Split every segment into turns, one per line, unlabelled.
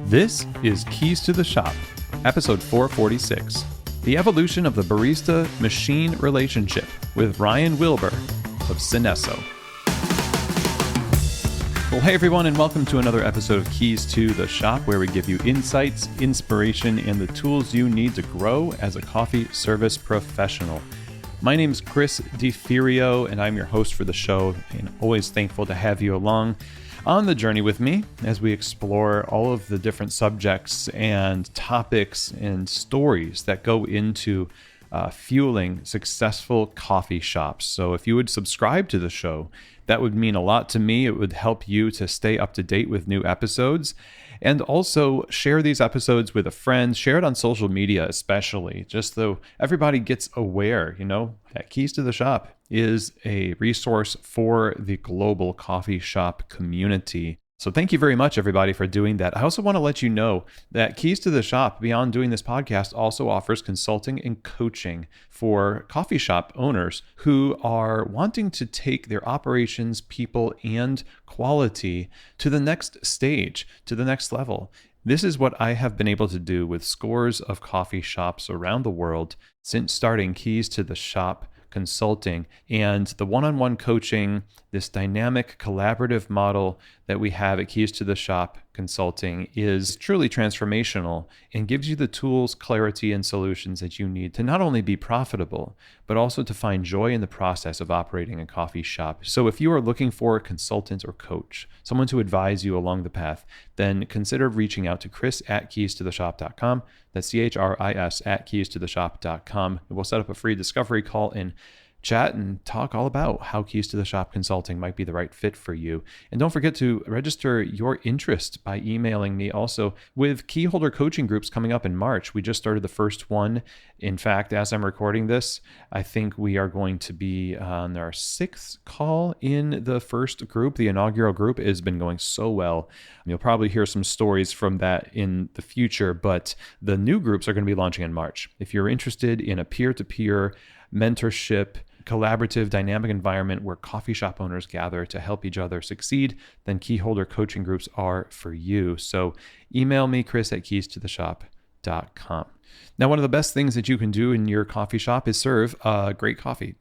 This is Keys to the Shop, episode 446, the evolution of the barista-machine relationship with Ryan Willbur of Synesso. Well, hey everyone, and welcome to another episode of Keys to the Shop, where we give you insights, inspiration, and the tools you need to grow as a coffee service professional. My name is Chris DeFirio, and I'm your host for the show, and always thankful to have you along on the journey with me as we explore all of the different subjects and topics and stories that go into fueling successful coffee shops. So if you would subscribe to the show, that would mean a lot to me. It would help you to stay up to date with new episodes. And also share these episodes with a friend, share it on social media especially, just so everybody gets aware, that Keys to the Shop is a resource for the global coffee shop community. So thank you very much, everybody, for doing that. I also want to let you know that Keys to the Shop, beyond doing this podcast, also offers consulting and coaching for coffee shop owners who are wanting to take their operations, people, and quality to the next stage, to the next level. This is what I have been able to do with scores of coffee shops around the world since starting Keys to the Shop consulting, and the one-on-one coaching, this dynamic collaborative model that we have at Keys to the Shop consulting is truly transformational and gives you the tools, clarity, and solutions that you need to not only be profitable, but also to find joy in the process of operating a coffee shop. So if you are looking for a consultant or coach, someone to advise you along the path, then consider reaching out to Chris at keystotheshop.com. That's CHRIS at keystotheshop.com. We'll set up a free discovery call and chat and talk all about how Keys to the Shop consulting might be the right fit for you. And don't forget to register your interest by emailing me also with keyholder coaching groups coming up in March. We just started the first one. In fact, as I'm recording this, I think we are going to be on our 6th call in the first group. The inaugural group has been going so well. You'll probably hear some stories from that in the future, but the new groups are going to be launching in March. If you're interested in a peer-to-peer mentorship, collaborative, dynamic environment where coffee shop owners gather to help each other succeed, then keyholder coaching groups are for you. So email me, Chris at keystotheshop.com. Now, one of the best things that you can do in your coffee shop is serve great coffee.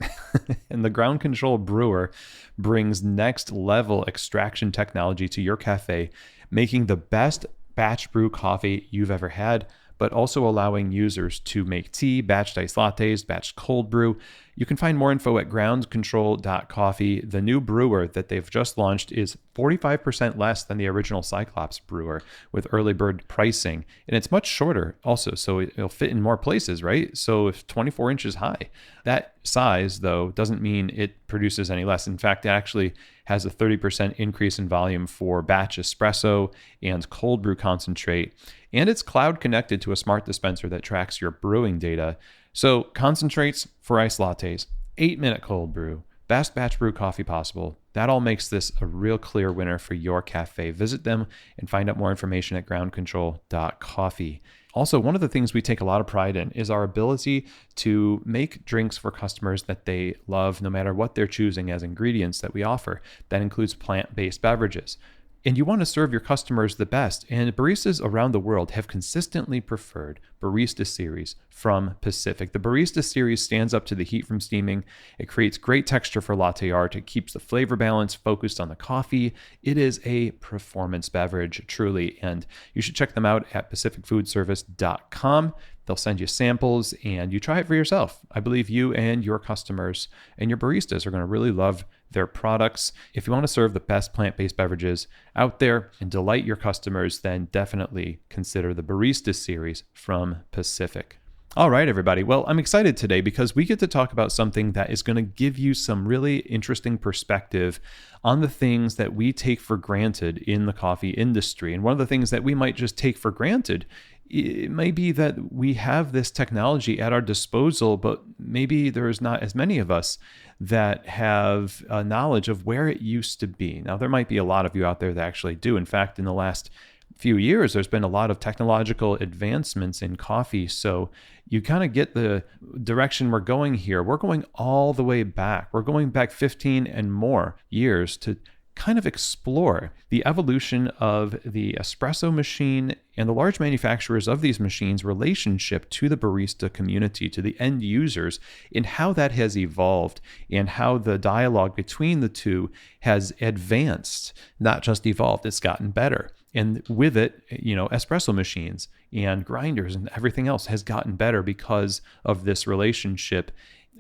And the Ground Control Brewer brings next level extraction technology to your cafe, making the best batch brew coffee you've ever had, but also allowing users to make tea, batched iced lattes, batched cold brew. You can find more info at groundcontrol.coffee. The new brewer that they've just launched is 45% less than the original Cyclops brewer with early bird pricing. And it's much shorter also, so it'll fit in more places, right? So if 24 inches high, that size, though, doesn't mean it produces any less. In fact, it actually has a 30% increase in volume for batch espresso and cold brew concentrate. And it's cloud connected to a smart dispenser that tracks your brewing data. So concentrates for iced lattes, 8-minute cold brew, best batch brew coffee possible. That all makes this a real clear winner for your cafe. Visit them and find out more information at groundcontrol.coffee. Also, one of the things we take a lot of pride in is our ability to make drinks for customers that they love, no matter what they're choosing as ingredients that we offer. That includes plant-based beverages. And you want to serve your customers the best. And baristas around the world have consistently preferred Barista Series from Pacific. The Barista Series stands up to the heat from steaming. It creates great texture for latte art. It keeps the flavor balance focused on the coffee. It is a performance beverage, truly. And you should check them out at pacificfoodservice.com. They'll send you samples and you try it for yourself. I believe you and your customers and your baristas are going to really love their products. If you want to serve the best plant-based beverages out there and delight your customers, then definitely consider the Barista Series from Pacific. All right, everybody. Well, I'm excited today because we get to talk about something that is going to give you some really interesting perspective on the things that we take for granted in the coffee industry. And one of the things that we might just take for granted, it may be that we have this technology at our disposal, but maybe there's not as many of us that have a knowledge of where it used to be. Now, there might be a lot of you out there that actually do. In fact, in the last few years, there's been a lot of technological advancements in coffee. So you kind of get the direction we're going here. We're going all the way back. We're going back 15 and more years to kind of explore the evolution of the espresso machine and the large manufacturers of these machines' relationship to the barista community, to the end users, and how that has evolved and how the dialogue between the two has advanced, not just evolved, it's gotten better. And with it, espresso machines and grinders and everything else has gotten better because of this relationship.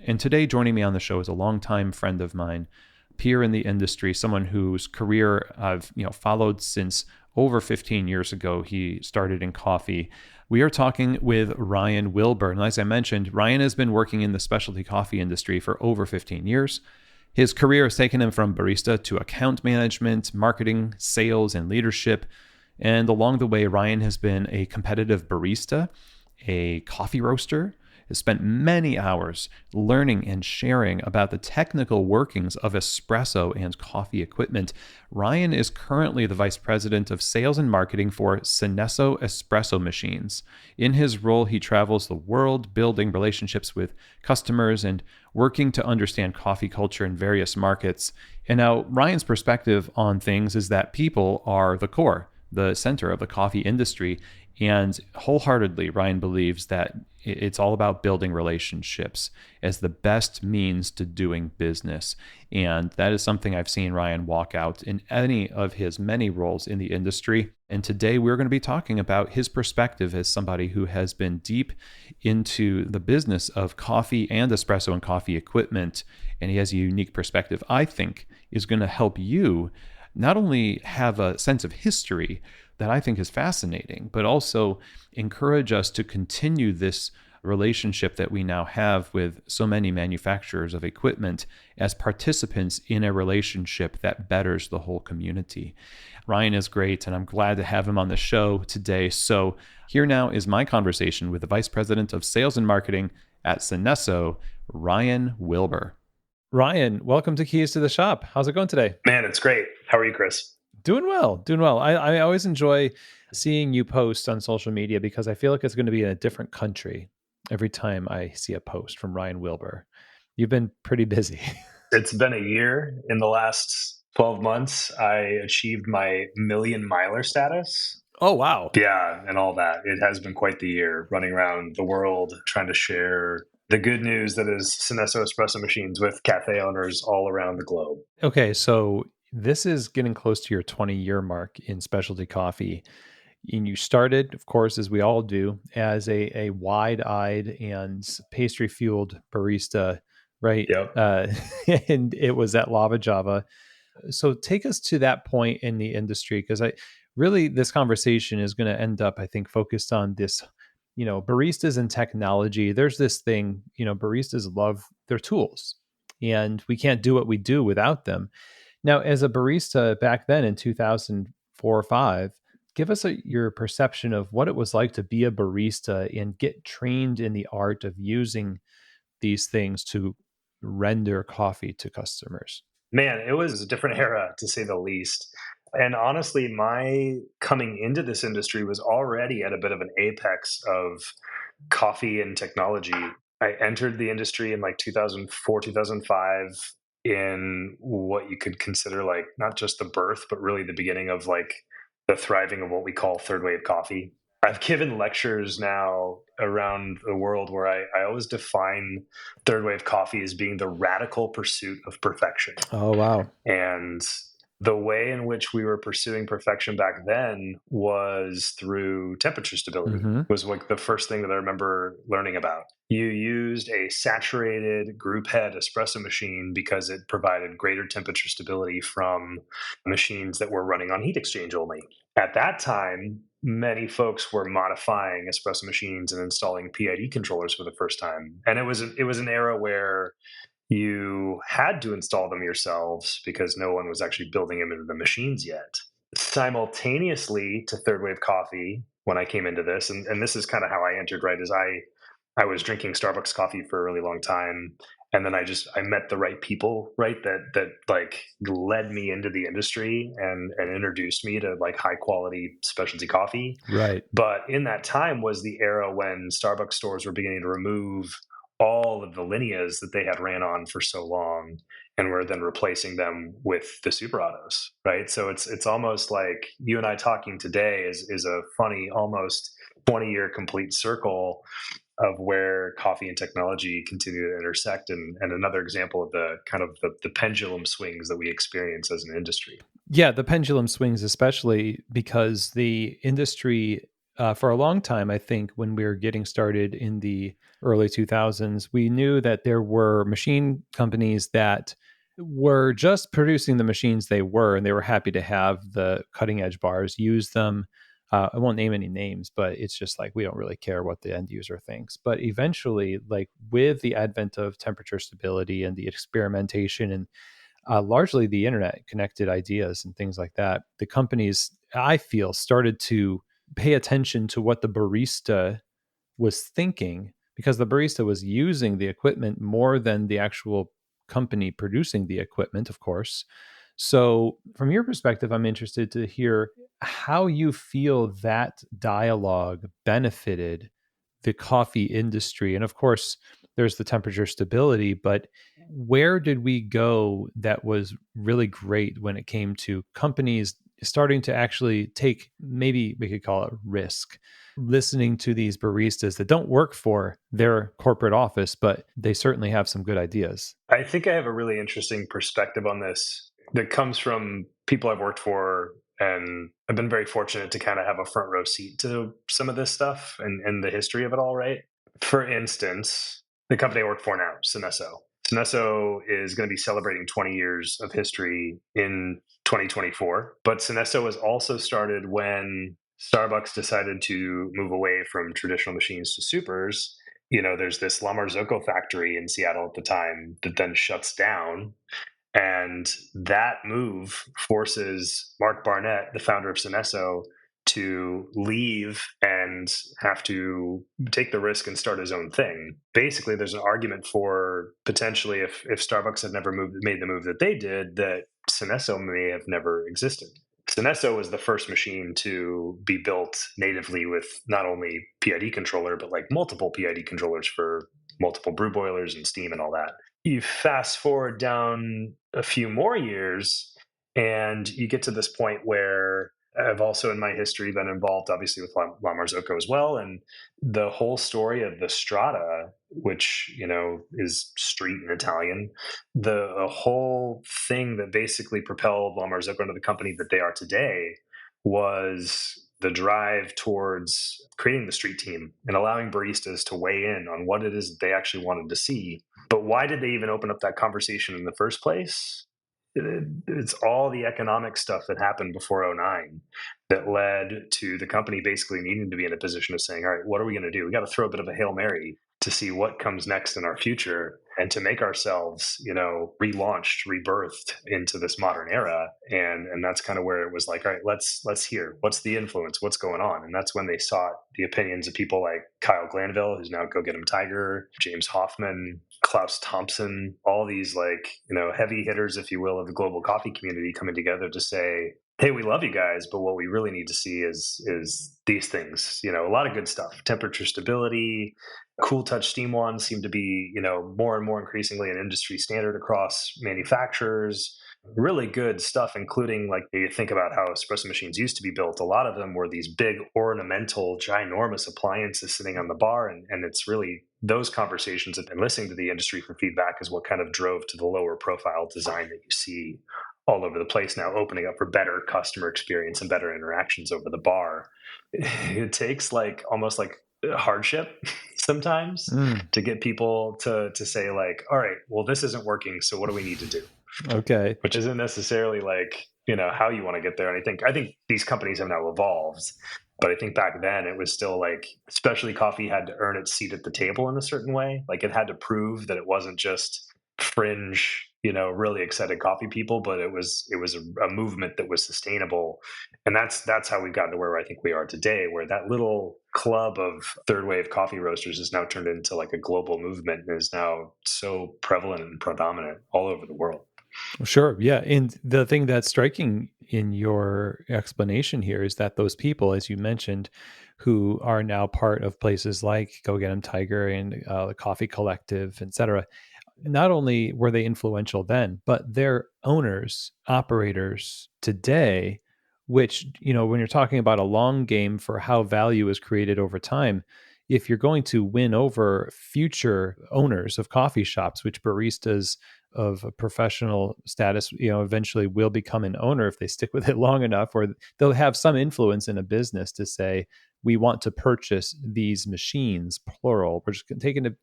And today, joining me on the show is a longtime friend of mine, peer in the industry, someone whose career I've followed since over 15 years ago. He started in coffee. We are talking with Ryan Willbur. And as I mentioned, Ryan has been working in the specialty coffee industry for over 15 years. His career has taken him from barista to account management, marketing, sales, and leadership. And along the way, Ryan has been a competitive barista, a coffee roaster, has spent many hours learning and sharing about the technical workings of espresso and coffee equipment. Ryan is currently the Vice President of Sales and Marketing for Synesso espresso machines. In his role, he travels the world building relationships with customers and working to understand coffee culture in various markets. And now Ryan's perspective on things is that people are the core, the center of the coffee industry. And wholeheartedly, Ryan believes that it's all about building relationships as the best means to doing business. And that is something I've seen Ryan walk out in any of his many roles in the industry. And today we're going to be talking about his perspective as somebody who has been deep into the business of coffee and espresso and coffee equipment. And he has a unique perspective, I think, is going to help you not only have a sense of history that I think is fascinating, but also encourage us to continue this relationship that we now have with so many manufacturers of equipment as participants in a relationship that betters the whole community. Ryan is great, and I'm glad to have him on the show today. So here now is my conversation with the Vice President of Sales and Marketing at Synesso, Ryan Willbur. Ryan, welcome to Keys to the Shop. How's it going today?
Man, it's great. How are you, Chris?
Doing well. I always enjoy seeing you post on social media because I feel like it's going to be in a different country every time I see a post from Ryan Willbur. You've been pretty busy.
It's been a year. In the last 12 months, I achieved my million miler status.
Oh, wow.
Yeah, and all that. It has been quite the year running around the world trying to share the good news that is Synesso espresso machines with cafe owners all around the globe.
Okay, so this is getting close to your 20-year mark in specialty coffee. And you started, of course, as we all do, as a wide-eyed and pastry-fueled barista, right?
Yep.
And it was at Lava Java. So take us to that point in the industry, because this conversation is going to end up, I think, focused on this, baristas and technology. There's this thing, baristas love their tools, and we can't do what we do without them. Now, as a barista back then in 2004 or 5, give us your perception of what it was like to be a barista and get trained in the art of using these things to render coffee to customers.
Man, it was a different era, to say the least. And honestly, my coming into this industry was already at a bit of an apex of coffee and technology. I entered the industry in like 2004, 2005 in what you could consider like not just the birth, but really the beginning of like the thriving of what we call third wave coffee. I've given lectures now around the world where I always define third wave coffee as being the radical pursuit of perfection.
Oh, wow.
And the way in which we were pursuing perfection back then was through temperature stability. Was like the first thing that I remember learning about. You used a saturated group head espresso machine because it provided greater temperature stability from machines that were running on heat exchange only. At that time, many folks were modifying espresso machines and installing PID controllers for the first time. And it was an era where you had to install them yourselves because no one was actually building them into the machines yet. Simultaneously to third wave coffee, when I came into this, and this is kind of how I entered, right, is I was drinking Starbucks coffee for a really long time. And then I met the right people, right, that like led me into the industry and introduced me to like high quality specialty coffee.
Right.
But in that time was the era when Starbucks stores were beginning to remove all of the lineas that they had ran on for so long, and were then replacing them with the super autos, right? So it's almost like you and I talking today is a funny, almost 20-year complete circle of where coffee and technology continue to intersect, and another example of the kind of the pendulum swings that we experience as an industry.
Yeah, the pendulum swings, especially because the industry, for a long time, I think when we were getting started in the early 2000s, we knew that there were machine companies that were just producing the machines they were, and they were happy to have the cutting edge bars, use them. I won't name any names, but it's just like we don't really care what the end user thinks. But eventually, like with the advent of temperature stability and the experimentation and largely the internet connected ideas and things like that, the companies, I feel, started to pay attention to what the barista was thinking, because the barista was using the equipment more than the actual company producing the equipment, of course. So, from your perspective, I'm interested to hear how you feel that dialogue benefited the coffee industry. And of course, there's the temperature stability, but where did we go that was really great when it came to companies starting to actually take, maybe we could call it risk, listening to these baristas that don't work for their corporate office, but they certainly have some good ideas?
I think I have a really interesting perspective on this that comes from people I've worked for, and I've been very fortunate to kind of have a front row seat to some of this stuff and the history of it all, right? For instance, the company I work for now, Synesso. Synesso is going to be celebrating 20 years of history in 2024, but Synesso was also started when Starbucks decided to move away from traditional machines to supers. There's this La Marzocco factory in Seattle at the time that then shuts down. And that move forces Mark Barnett, the founder of Synesso, to leave and have to take the risk and start his own thing. Basically, there's an argument for potentially if Starbucks had never made the move that they did, that Synesso may have never existed. Synesso was the first machine to be built natively with not only PID controller, but like multiple PID controllers for multiple brew boilers and steam and all that. You fast forward down a few more years, and you get to this point where I've also in my history been involved, obviously, with La Marzocco as well. And the whole story of the Strata, which, is street in Italian, the whole thing that basically propelled La Marzocco into the company that they are today was the drive towards creating the street team and allowing baristas to weigh in on what it is that they actually wanted to see. But why did they even open up that conversation in the first place? It's all the economic stuff that happened before '09 that led to the company basically needing to be in a position of saying, all right, what are we going to do? We got to throw a bit of a Hail Mary to see what comes next in our future, and to make ourselves, relaunched, rebirthed into this modern era. And that's kind of where it was like, all right, let's hear what's the influence, what's going on. And that's when they sought the opinions of people like Kyle Glanville, who's now Go Get 'em Tiger, James Hoffman, Klaus Thompson, all these heavy hitters, if you will, of the global coffee community coming together to say, hey, we love you guys, but what we really need to see is these things. A lot of good stuff. Temperature stability, cool touch steam wands seem to be, more and more increasingly an industry standard across manufacturers. Really good stuff, including like you think about how espresso machines used to be built. A lot of them were these big ornamental, ginormous appliances sitting on the bar. And it's really those conversations and listening to the industry for feedback is what kind of drove to the lower profile design that you see all over the place now, opening up for better customer experience and better interactions over the bar. It takes almost like hardship sometimes to get people to say like, all right, well, this isn't working, so what do we need to do?
Okay.
Which isn't necessarily like, how you want to get there. And I think these companies have now evolved, but I think back then it was still like, especially coffee had to earn its seat at the table in a certain way. Like it had to prove that it wasn't just fringe, really excited coffee people, but it was a movement that was sustainable. And that's how we've gotten to where I think we are today, where that little club of third wave coffee roasters is now turned into like a global movement and is now so prevalent and predominant all over the world.
Sure. Yeah. And the thing that's striking in your explanation here is that those people, as you mentioned, who are now part of places like Go Get 'em Tiger and the Coffee Collective, etc. Not only were they influential then, but they're owners, operators today, which, when you're talking about a long game for how value is created over time, if you're going to win over future owners of coffee shops, which baristas of a professional status, eventually will become an owner if they stick with it long enough, or they'll have some influence in a business to say, we want to purchase these machines, plural. We're just taking it.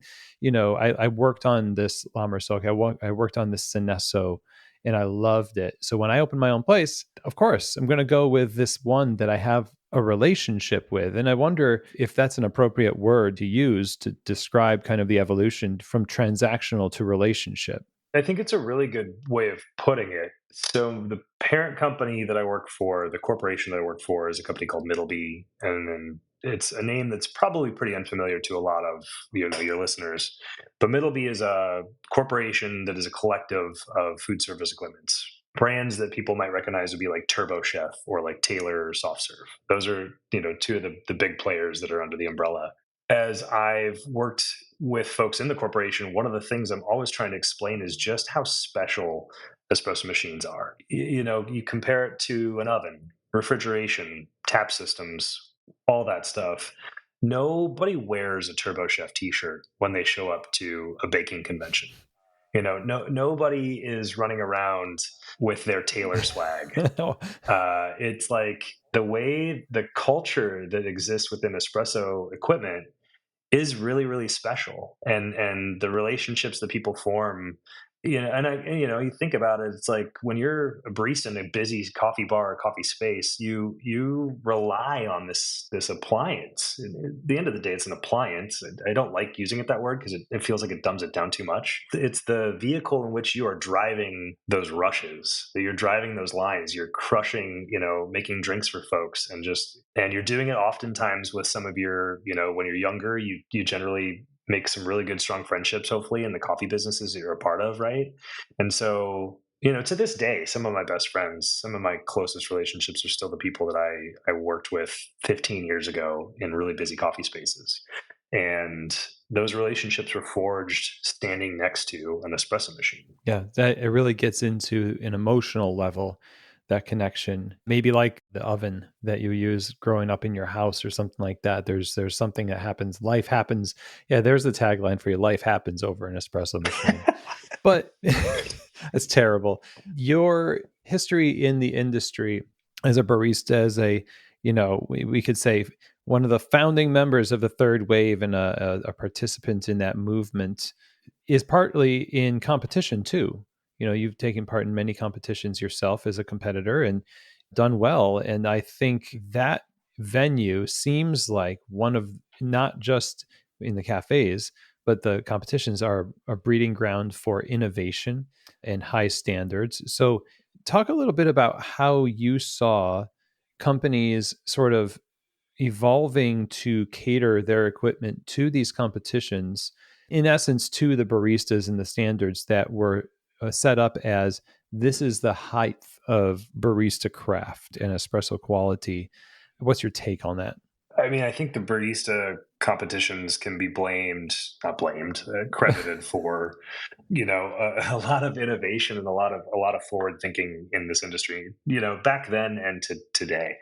I worked on this La Marzocco. I worked on this Synesso, and I loved it. So when I open my own place, of course, I'm going to go with this one that I have a relationship with. And I wonder if that's an appropriate word to use to describe kind of the evolution from transactional to relationship.
I think it's a really good way of putting it. So the parent company that I work for, the corporation that I work for, is a company called Middleby, and then it's a name that's probably pretty unfamiliar to a lot of your listeners. But Middleby is a corporation that is a collective of food service equipments. Brands that people might recognize would be like Turbo Chef or like Taylor or Soft Serve. Those are two of the big players that are under the umbrella. As I've worked with folks in the corporation, one of the things I'm always trying to explain is just how special espresso machines are. You compare it to an oven, refrigeration, tap systems, all that stuff. Nobody wears a Turbo Chef t-shirt when they show up to a baking convention. Nobody is running around with their Taylor swag. It's like the way the culture that exists within espresso equipment is really, really special, and the relationships that people form. You think about it, it's like when you're a barista in a busy coffee bar or coffee space, you rely on this appliance. At the end of the day, it's an appliance. I don't like using it that word because it feels like it dumbs it down too much. It's the vehicle in which you are driving those rushes, that you're driving those lines, you're crushing, making drinks for folks, and you're doing it oftentimes with some of your, when you're younger, you generally make some really good, strong friendships, hopefully, in the coffee businesses that you're a part of, right? And so, to this day, some of my best friends, some of my closest relationships are still the people that I worked with 15 years ago in really busy coffee spaces. And those relationships were forged standing next to an espresso machine.
Yeah, that it really gets into an emotional level, that connection. Maybe like the oven that you use growing up in your house or something like that. There's something that happens. Life happens. Yeah, there's the tagline for you. Life happens over an espresso machine. But it's terrible. Your history in the industry as a barista, as we could say one of the founding members of the third wave and a participant in that movement, is partly in competition too. You've taken part in many competitions yourself as a competitor and done well. And I think that venue seems like one of, not just in the cafes, but the competitions are a breeding ground for innovation and high standards. So talk a little bit about how you saw companies sort of evolving to cater their equipment to these competitions, in essence, to the baristas and the standards that were set up as this is the height of barista craft and espresso quality. What's your take on that?
I mean, I think the barista competitions can be credited for, a lot of innovation and a lot of forward thinking in this industry. Back then and to today.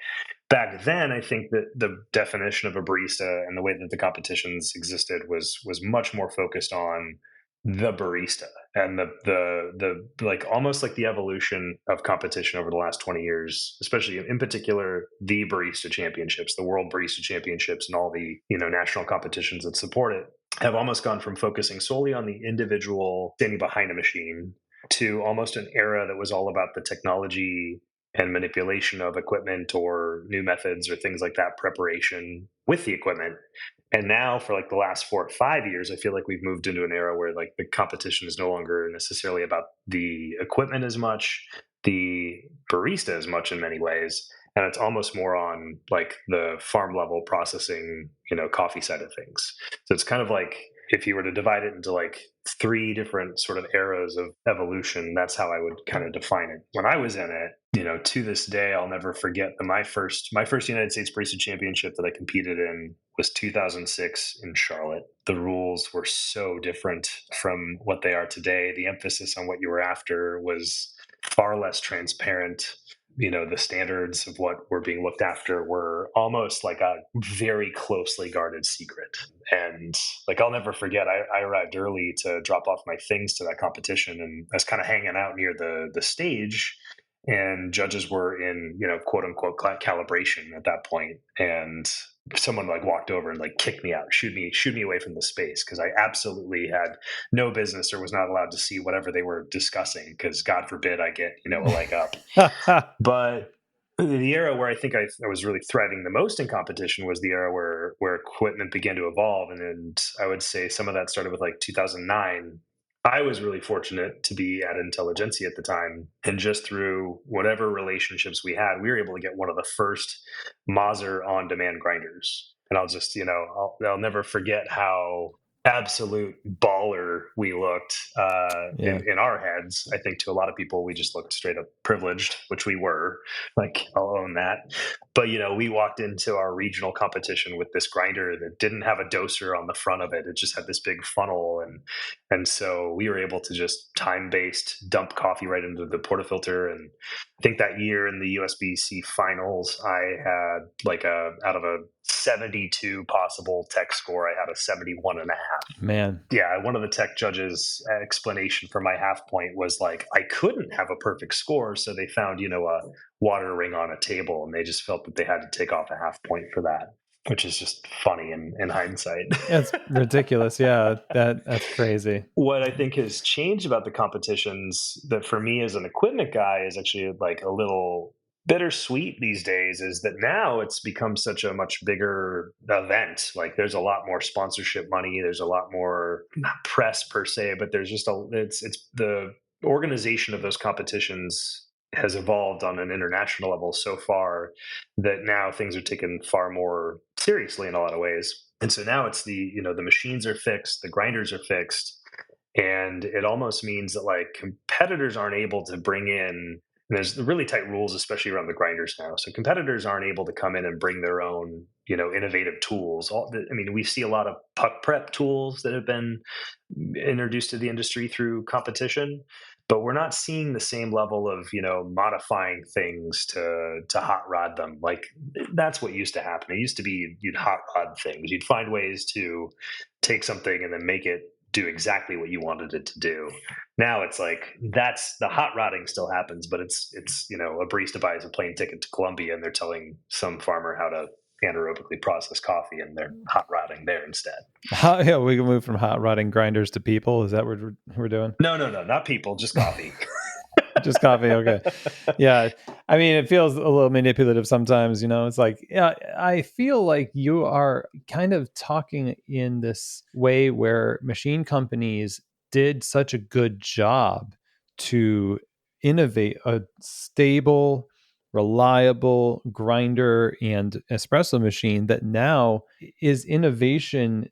Back then, I think that the definition of a barista and the way that the competitions existed was much more focused on the barista and the like, almost like the evolution of competition over the last 20 years, especially in particular the barista championships, the world barista championships, and all the national competitions that support it, have almost gone from focusing solely on the individual standing behind a machine to almost an era that was all about the technology and manipulation of equipment or new methods or things like that, preparation with the equipment. And now for like the last 4 or 5 years, I feel like we've moved into an era where like the competition is no longer necessarily about the equipment as much, the barista as much in many ways. And it's almost more on like the farm level processing, coffee side of things. So it's kind of like if you were to divide it into like three different sort of eras of evolution, that's how I would kind of define it. When I was in it, To this day, I'll never forget that my first United States Barista Championship that I competed in was 2006 in Charlotte. The rules were so different from what they are today. The emphasis on what you were after was far less transparent. The standards of what were being looked after were almost like a very closely guarded secret. And like, I'll never forget, I arrived early to drop off my things to that competition, and I was kind of hanging out near the stage, and judges were in quote unquote calibration at that point, and someone like walked over and like kicked me out, shoot me away from the space, because I absolutely had no business or was not allowed to see whatever they were discussing, because God forbid I get a leg up. But the era where I think I was really thriving the most in competition was the era where equipment began to evolve, and I would say some of that started with like 2009. I was really fortunate to be at Intelligentsia at the time, and just through whatever relationships we had, we were able to get one of the first Mazer on-demand grinders. And I'll never forget how absolute baller we looked
Yeah.
in our heads. I think to a lot of people, we just looked straight up privileged, which we were. Like, I'll own that. But we walked into our regional competition with this grinder that didn't have a doser on the front of it. It just had this big funnel, and so we were able to just time-based dump coffee right into the portafilter. And I think that year in the USBC finals, I had like out of a 72 possible tech score, I had a 71 and a half.
Man.
Yeah, one of the tech judges' explanation for my half point was like, I couldn't have a perfect score, so they found, a water ring on a table, and they just felt that they had to take off a half point for that, which is just funny in hindsight.
It's ridiculous. Yeah, that's crazy.
What I think has changed about the competitions, that for me as an equipment guy is actually like a little bittersweet these days, is that now it's become such a much bigger event. Like, there's a lot more sponsorship money, there's a lot more, not press per se, but there's just it's the organization of those competitions has evolved on an international level so far that now things are taken far more seriously in a lot of ways. And so now it's the machines are fixed, the grinders are fixed, and it almost means that like competitors aren't able to bring in. And there's really tight rules, especially around the grinders now. So competitors aren't able to come in and bring their own, innovative tools. We see a lot of puck prep tools that have been introduced to the industry through competition, but we're not seeing the same level of modifying things to hot rod them. Like, that's what used to happen. It used to be you'd hot rod things, you'd find ways to take something and then make it do exactly what you wanted it to do. Now it's like, that's the hot rodding still happens, but it's a barista buys a plane ticket to Colombia and they're telling some farmer how to anaerobically process coffee, and they're hot rodding there instead.
Yeah, we can move from hot rodding grinders to people. Is that what we're doing?
No, not people, just coffee.
Just coffee. Okay. Yeah. It feels a little manipulative sometimes, It's like, yeah, I feel like you are kind of talking in this way where machine companies did such a good job to innovate a stable, reliable grinder and espresso machine that now is innovation.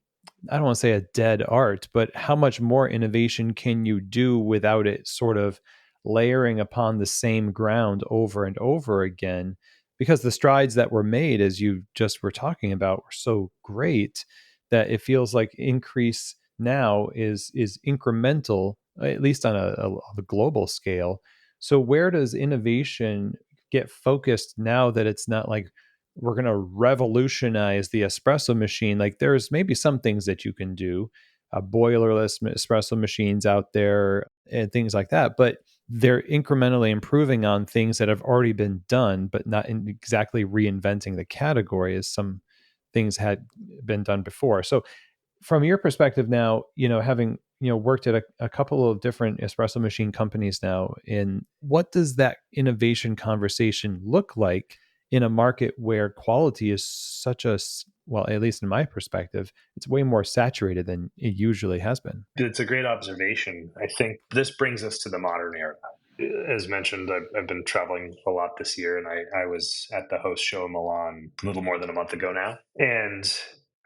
I don't want to say a dead art, but how much more innovation can you do without it sort of layering upon the same ground over and over again? Because the strides that were made, as you just were talking about, were so great that it feels like increase now is incremental, at least on a global scale. So where does innovation get focused now that it's not like we're going to revolutionize the espresso machine? Like, there's maybe some things that you can do, boilerless espresso machines out there and things like that, but they're incrementally improving on things that have already been done, but not exactly reinventing the category as some things had been done before. So from your perspective now, having, worked at a couple of different espresso machine companies now, in what does that innovation conversation look like in a market where quality is such well, at least in my perspective, it's way more saturated than it usually has been?
It's a great observation. I think this brings us to the modern era. As mentioned, I've been traveling a lot this year, and I was at the host show in Milan a little more than a month ago now. And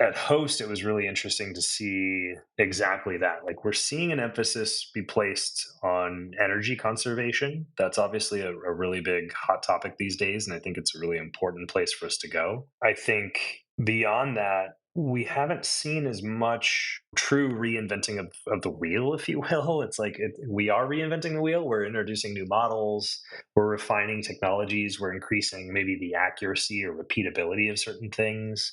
at Host, it was really interesting to see exactly that. Like, we're seeing an emphasis be placed on energy conservation. That's obviously a really big hot topic these days, and I think it's a really important place for us to go. I think beyond that, we haven't seen as much true reinventing of the wheel, if you will. It's like we are reinventing the wheel. We're introducing new models. We're refining technologies. We're increasing maybe the accuracy or repeatability of certain things.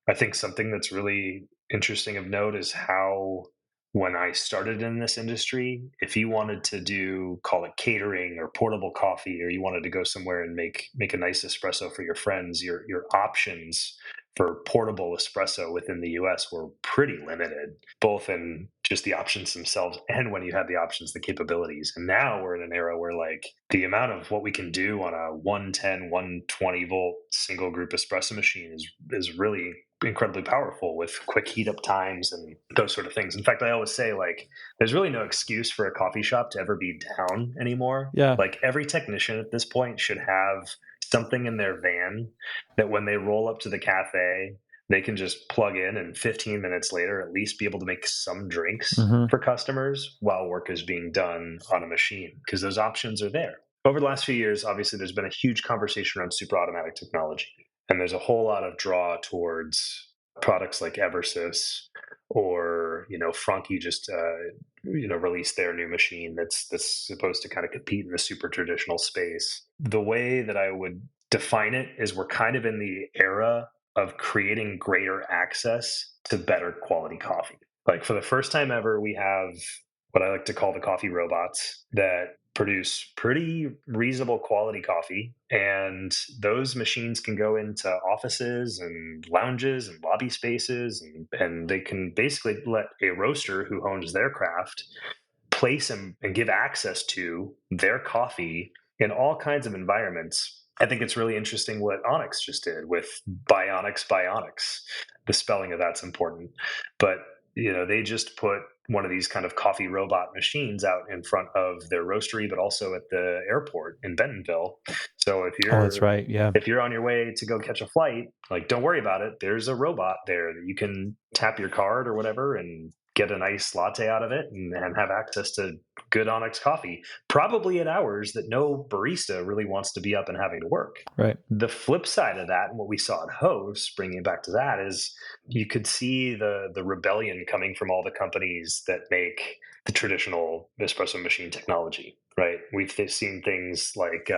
I think something that's really interesting of note is how, when I started in this industry, if you wanted to do, call it catering or portable coffee, or you wanted to go somewhere and make a nice espresso for your friends, your options for portable espresso within the US were pretty limited, both in just the options themselves and when you had the options, the capabilities. And now we're in an era where, like, the amount of what we can do on a 110, 120-volt single group espresso machine is really incredibly powerful, with quick heat up times and those sort of things. In fact, I always say, like, there's really no excuse for a coffee shop to ever be down anymore.
Yeah.
Like, every technician at this point should have something in their van that when they roll up to the cafe, they can just plug in, and 15 minutes later at least be able to make some drinks for customers while work is being done on a machine, because those options are there. Over the last few years, obviously, there's been a huge conversation around super automatic technology. And there's a whole lot of draw towards products like Eversys, or, Franke just released their new machine that's supposed to kind of compete in the super traditional space. The way that I would define it is, we're kind of in the era of creating greater access to better quality coffee. Like, for the first time ever, we have what I like to call the coffee robots that produce pretty reasonable quality coffee. And those machines can go into offices and lounges and lobby spaces, and they can basically let a roaster who owns their craft place and give access to their coffee in all kinds of environments. I think it's really interesting what Onyx just did with Bionics. The spelling of that's important. But, they just put one of these kind of coffee robot machines out in front of their roastery, but also at the airport in Bentonville. So if
Oh, that's right. Yeah.
if you're on your way to go catch a flight, like, don't worry about it. There's a robot there that you can tap your card or whatever and get a nice latte out of it, and have access to good Onyx coffee, probably at hours that no barista really wants to be up and having to work.
Right.
The flip side of that, and what we saw at Host, bringing it back to that, is you could see the rebellion coming from all the companies that make the traditional espresso machine technology, right? We've seen things like,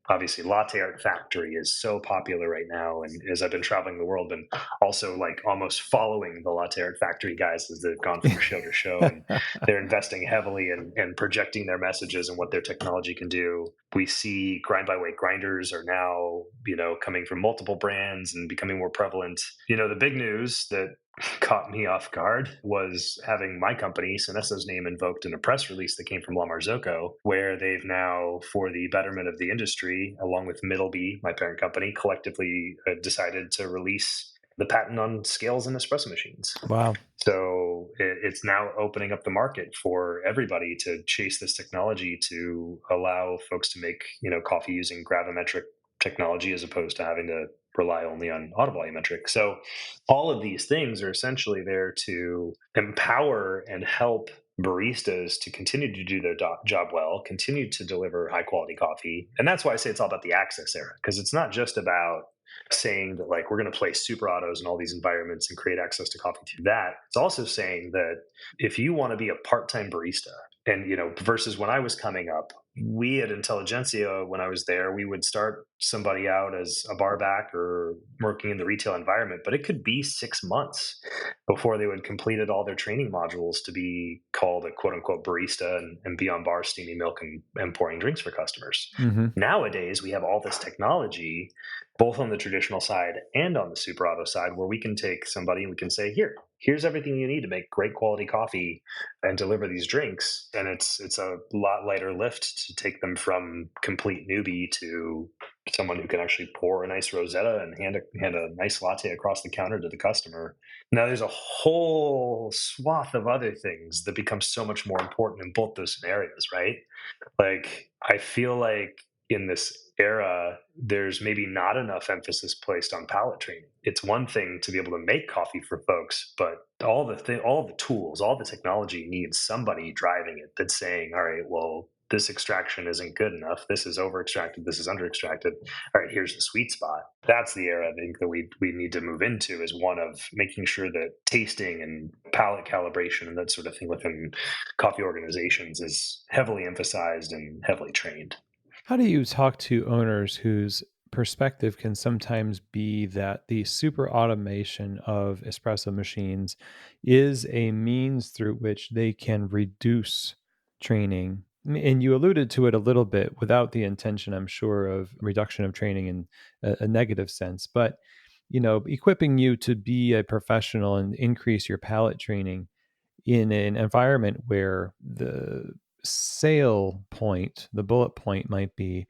obviously, Latte Art Factory is so popular right now, and as I've been traveling the world, and also, like, almost following the Latte Art Factory guys as they've gone from show to show, and they're investing heavily in projecting their messages and what their technology can do. We see grind by weight grinders are now, coming from multiple brands and becoming more prevalent. The big news that caught me off guard was having my company, Synesso's, name invoked in a press release that came from La Marzocco, where they've now, for the betterment of the industry, along with Middleby, my parent company, collectively decided to release the patent on scales and espresso machines.
Wow.
So it's now opening up the market for everybody to chase this technology, to allow folks to make, coffee using gravimetric technology, as opposed to having to rely only on autovolumetric. So all of these things are essentially there to empower and help baristas to continue to do their job well, continue to deliver high quality coffee. And that's why I say it's all about the access era, because it's not just about saying that, like, we're going to place super autos in all these environments and create access to coffee through that. It's also saying that if you want to be a part-time barista, and, versus when I was coming up, we at Intelligentsia, when I was there, we would start somebody out as a bar back or working in the retail environment, but it could be 6 months before they would completed all their training modules to be called a quote unquote barista, and be on bar steaming milk and pouring drinks for customers. Nowadays, we have all this technology, both on the traditional side and on the super auto side, where we can take somebody and we can say, here's everything you need to make great quality coffee and deliver these drinks. And it's a lot lighter lift to take them from complete newbie to someone who can actually pour a nice rosetta and hand a nice latte across the counter to the customer. Now, there's a whole swath of other things that become so much more important in both those scenarios, right? Like, I feel like in this era, there's maybe not enough emphasis placed on palate training. It's one thing to be able to make coffee for folks, but all the tools, all the technology needs somebody driving it that's saying, all right, well, this extraction isn't good enough. This is over extracted. This is under extracted. All right, here's the sweet spot. That's the era I think that we need to move into, is one of making sure that tasting and palate calibration and that sort of thing within coffee organizations is heavily emphasized and heavily trained.
How do you talk to owners whose perspective can sometimes be that the super automation of espresso machines is a means through which they can reduce training? And you alluded to it a little bit without the intention, I'm sure, of reduction of training in a negative sense. But, equipping you to be a professional and increase your palate training in an environment where the sale point, the bullet point might be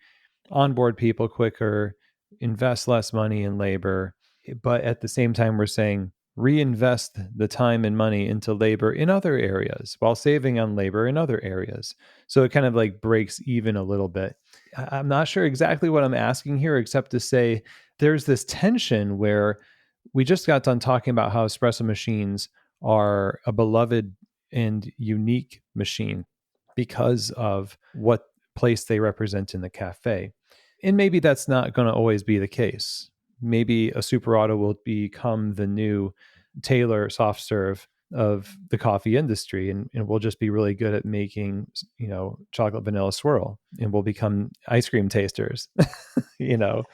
onboard people quicker, invest less money in labor, but at the same time, we're saying reinvest the time and money into labor in other areas while saving on labor in other areas. So it kind of like breaks even a little bit. I'm not sure exactly what I'm asking here, except to say there's this tension where we just got done talking about how espresso machines are a beloved and unique machine because of what place they represent in the cafe. And maybe that's not going to always be the case. Maybe a super auto will become the new Taylor soft serve of the coffee industry, and we'll just be really good at making, chocolate vanilla swirl, and we'll become ice cream tasters. you know,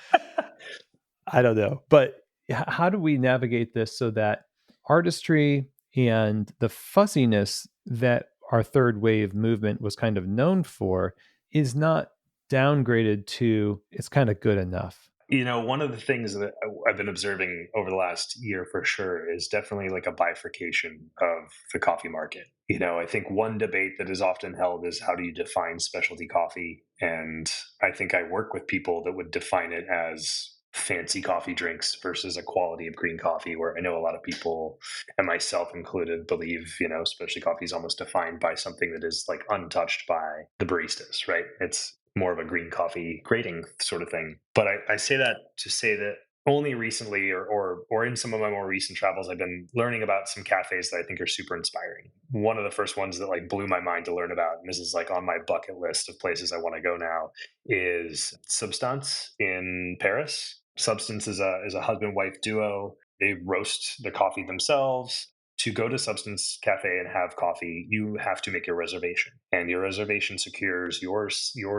I don't know. But how do we navigate this so that artistry and the fussiness that our third wave movement was kind of known for is not downgraded to it's kind of good enough?
One of the things that I've been observing over the last year for sure is definitely like a bifurcation of the coffee market. I think one debate that is often held is, how do you define specialty coffee? And I think I work with people that would define it as fancy coffee drinks versus a quality of green coffee, where I know a lot of people, and myself included, believe, specialty coffee is almost defined by something that is like untouched by the baristas, right? It's more of a green coffee grading sort of thing. But I say that to say that only recently, or in some of my more recent travels, I've been learning about some cafes that I think are super inspiring. One of the first ones that like blew my mind to learn about, and this is like on my bucket list of places I want to go now, is Substance in Paris. Substance is a husband wife duo. They roast the coffee themselves. To go to Substance Cafe and have coffee, you have to make your reservation, and your reservation secures your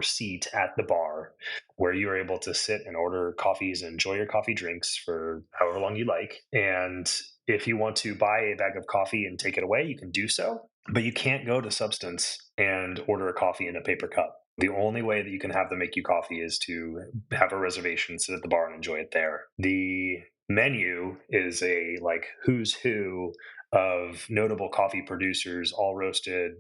seat at the bar, where you are able to sit and order coffees and enjoy your coffee drinks for however long you like. And if you want to buy a bag of coffee and take it away, you can do so, but you can't go to Substance and order a coffee in a paper cup. The only way that you can have them make you coffee is to have a reservation, sit at the bar, and enjoy it there. The menu is a like who's who of notable coffee producers, all roasted,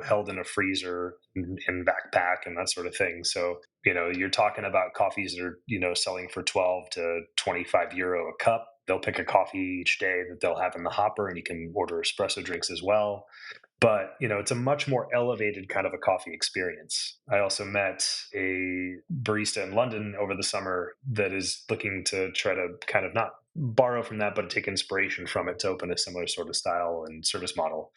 held in a freezer and backpack and that sort of thing. So, you're talking about coffees that are, selling for 12 to 25 euro a cup. They'll pick a coffee each day that they'll have in the hopper, and you can order espresso drinks as well. But it's a much more elevated kind of a coffee experience. I also met a barista in London over the summer that is looking to try to kind of not borrow from that, but take inspiration from it to open a similar sort of style and service model.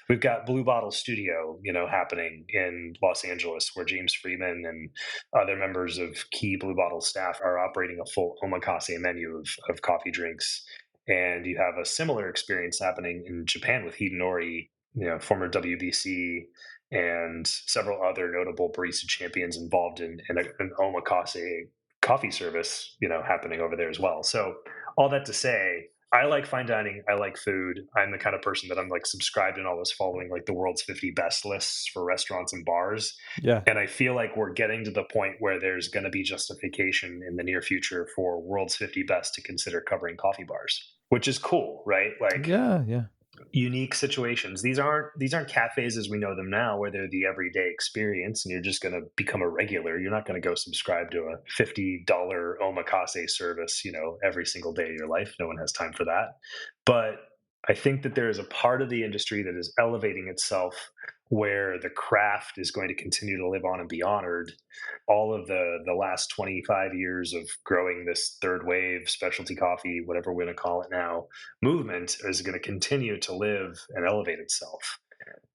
We've got Blue Bottle Studio, happening in Los Angeles, where James Freeman and other members of key Blue Bottle staff are operating a full omakase menu of coffee drinks. And you have a similar experience happening in Japan with Hidenori, former WBC and several other notable barista champions involved in an omakase coffee service, happening over there as well. So all that to say, I like fine dining. I like food. I'm the kind of person that I'm like subscribed and always following like the world's 50 best lists for restaurants and bars.
Yeah.
And I feel like we're getting to the point where there's going to be justification in the near future for world's 50 best to consider covering coffee bars, which is cool, right? Like,
Yeah.
unique situations. These aren't cafes as we know them now, where they're the everyday experience and you're just going to become a regular. You're not going to go subscribe to a $50 omakase service, every single day of your life. No one has time for that. But I think that there is a part of the industry that is elevating itself where the craft is going to continue to live on and be honored. All of the last 25 years of growing this third wave specialty coffee, whatever we're going to call it now, movement is going to continue to live and elevate itself.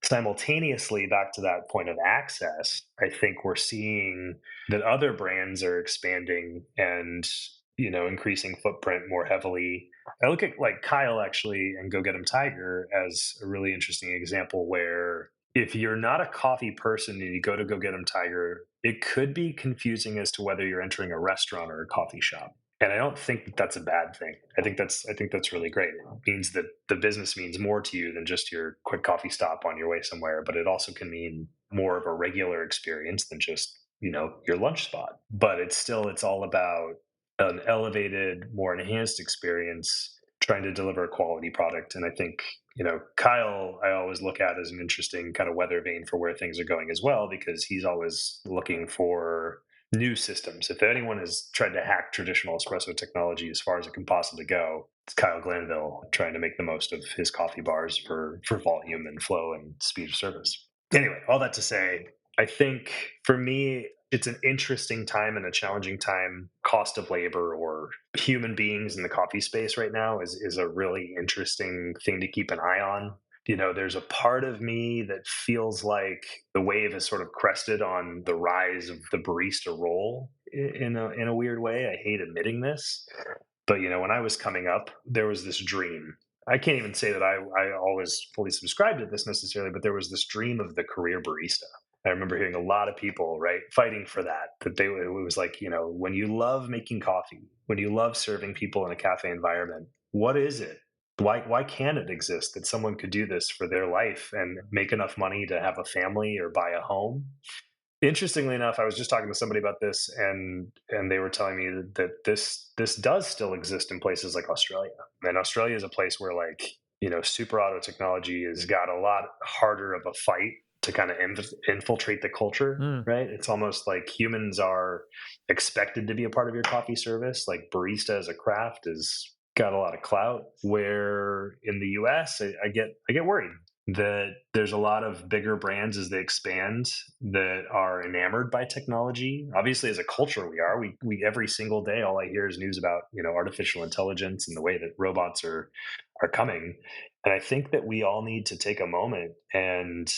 Simultaneously, back to that point of access, I think we're seeing that other brands are expanding and increasing footprint more heavily. I look at like Kyle actually and Go Get 'em Tiger as a really interesting example where if you're not a coffee person and you go Get 'em Tiger, it could be confusing as to whether you're entering a restaurant or a coffee shop. And I don't think that that's a bad thing. I think that's really great. It means that the business means more to you than just your quick coffee stop on your way somewhere, but it also can mean more of a regular experience than just, your lunch spot. But it's all about an elevated, more enhanced experience, trying to deliver a quality product. And I think, Kyle, I always look at as an interesting kind of weather vane for where things are going as well, because he's always looking for new systems. If anyone has tried to hack traditional espresso technology as far as it can possibly go, it's Kyle Glanville trying to make the most of his coffee bars for volume and flow and speed of service. Anyway, all that to say, I think for me, it's an interesting time and a challenging time. Cost of labor or human beings in the coffee space right now is a really interesting thing to keep an eye on. There's a part of me that feels like the wave has sort of crested on the rise of the barista role in a weird way. I hate admitting this, but when I was coming up, there was this dream. I can't even say that I always fully subscribed to this necessarily, but there was this dream of the career barista. I remember hearing a lot of people, right, fighting for that. It was like, when you love making coffee, when you love serving people in a cafe environment, what is it? Why can't it exist that someone could do this for their life and make enough money to have a family or buy a home? Interestingly enough, I was just talking to somebody about this, and they were telling me that this does still exist in places like Australia. And Australia is a place where, like, super auto technology has got a lot harder of a fight to kind of infiltrate the culture,
Mm.
right? It's almost like humans are expected to be a part of your coffee service. Like barista as a craft is got a lot of clout. Where in the US, I get worried that there's a lot of bigger brands as they expand that are enamored by technology. Obviously, as a culture, we are. We every single day, all I hear is news about artificial intelligence and the way that robots are coming. And I think that we all need to take a moment and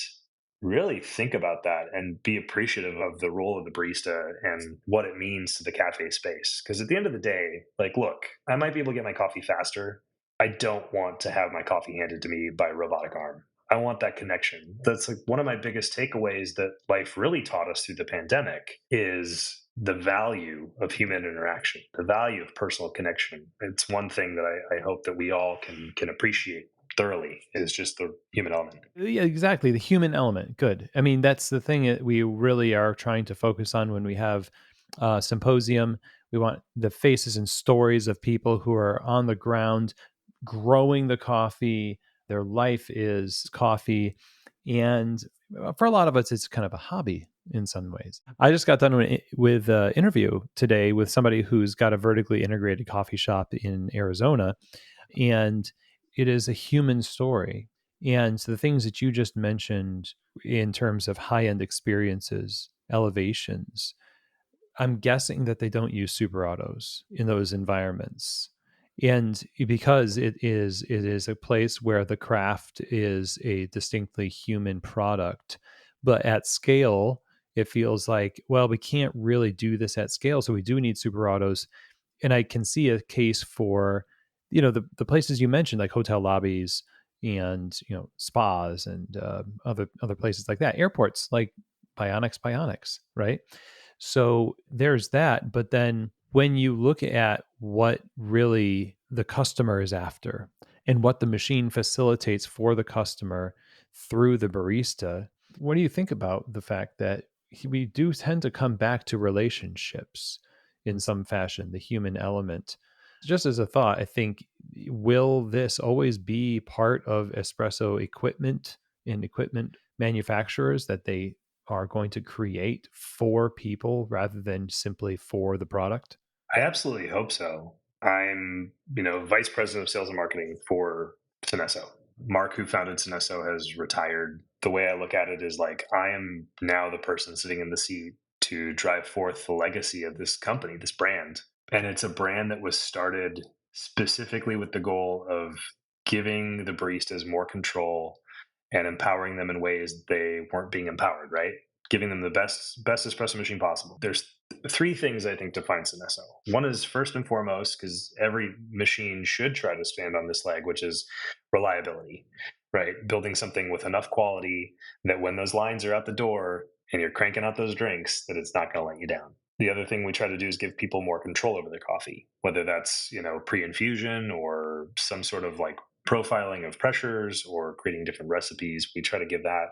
really think about that and be appreciative of the role of the barista and what it means to the cafe space. Because at the end of the day, like, look, I might be able to get my coffee faster. I don't want to have my coffee handed to me by a robotic arm. I want that connection. That's like one of my biggest takeaways that life really taught us through the pandemic is the value of human interaction, the value of personal connection. It's one thing that I hope that we all can appreciate thoroughly, is just the human element.
Yeah, exactly. The human element. Good. I mean, that's the thing that we really are trying to focus on when we have symposium. We want the faces and stories of people who are on the ground growing the coffee. Their life is coffee. And for a lot of us, it's kind of a hobby in some ways. I just got done with an interview today with somebody who's got a vertically integrated coffee shop in Arizona. And it is a human story. And so the things that you just mentioned in terms of high end experiences, elevations, I'm guessing that they don't use super autos in those environments. And because it is a place where the craft is a distinctly human product, but at scale, it feels like, well, we can't really do this at scale. So we do need super autos. And I can see a case for, the places you mentioned, like hotel lobbies and, spas and other places like that, airports like Bionics, right? So there's that. But then when you look at what really the customer is after and what the machine facilitates for the customer through the barista, what do you think about the fact that we do tend to come back to relationships in some fashion, the human element? Just as a thought, I think, will this always be part of espresso equipment and equipment manufacturers that they are going to create for people rather than simply for the product?
I absolutely hope so. I'm, vice president of sales and marketing for Synesso. Mark, who founded Synesso, has retired. The way I look at it is like, I am now the person sitting in the seat to drive forth the legacy of this company, this brand. And it's a brand that was started specifically with the goal of giving the baristas more control and empowering them in ways they weren't being empowered, right? Giving them the best espresso machine possible. There's three things I think define Synesso. One is first and foremost, because every machine should try to stand on this leg, which is reliability, right? Building something with enough quality that when those lines are out the door and you're cranking out those drinks, that it's not going to let you down. The other thing we try to do is give people more control over their coffee, whether that's, pre-infusion or some sort of like profiling of pressures or creating different recipes. We try to give that.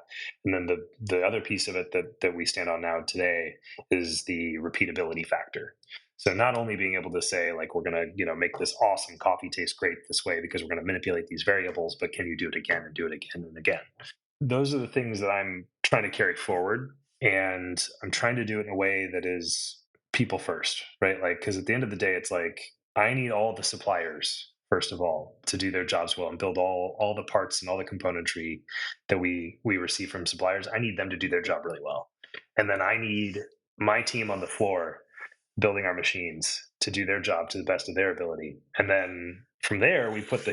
And then the other piece of it that we stand on now today is the repeatability factor. So not only being able to say like, we're going to, make this awesome coffee taste great this way because we're going to manipulate these variables, but can you do it again and do it again and again? Those are the things that I'm trying to carry forward, and I'm trying to do it in a way that is people first, right? Like, because at the end of the day, it's like I need all the suppliers first of all to do their jobs well and build all the parts and all the componentry that we receive from suppliers. I need them to do their job really well, and then I need my team on the floor building our machines to do their job to the best of their ability. And then from there, we put the